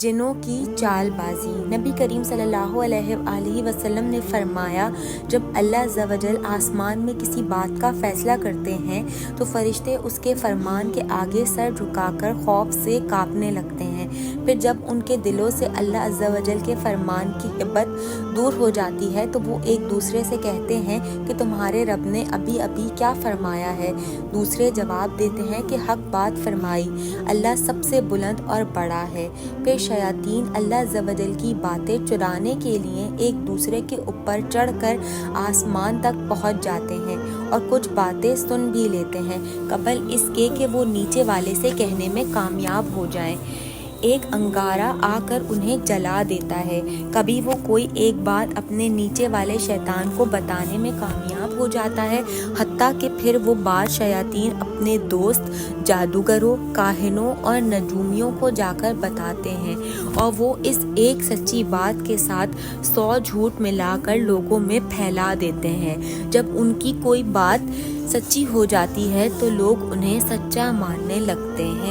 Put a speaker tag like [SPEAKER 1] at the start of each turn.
[SPEAKER 1] جنوں کی چال بازی۔ نبی کریم صلی اللہ علیہ وآلہ وسلم نے فرمایا، جب اللہ عز و جل آسمان میں کسی بات کا فیصلہ کرتے ہیں تو فرشتے اس کے فرمان کے آگے سر جھکا کر خوف سے کانپنے لگتے ہیں۔ پھر جب ان کے دلوں سے اللہ عز و جل کے فرمان کی ہیبت دور ہو جاتی ہے تو وہ ایک دوسرے سے کہتے ہیں کہ تمہارے رب نے ابھی ابھی کیا فرمایا ہے؟ دوسرے جواب دیتے ہیں کہ حق بات فرمائی، اللہ سب سے بلند اور بڑا ہے۔ پھر شیاطین اللہ عز و جل کی باتیں چرانے کے لیے ایک دوسرے کے اوپر چڑھ کر آسمان تک پہنچ جاتے ہیں اور کچھ باتیں سن بھی لیتے ہیں قبل اس کے کہ وہ نیچے والے سے کہنے میں کامیاب ہو جائیں۔ ایک انگارہ آ کر انہیں جلا دیتا ہے۔ کبھی وہ کوئی ایک بات اپنے نیچے والے شیطان کو بتانے میں کامیاب ہو جاتا ہے، حتیٰ کہ پھر وہ بات شیاطین اپنے دوست جادوگروں، کاہنوں اور نجومیوں کو جا کر بتاتے ہیں، اور وہ اس ایک سچی بات کے ساتھ 100 جھوٹ ملا کر لوگوں میں پھیلا دیتے ہیں۔ جب ان کی کوئی بات سچی ہو جاتی ہے تو لوگ انہیں سچا ماننے لگتے ہیں۔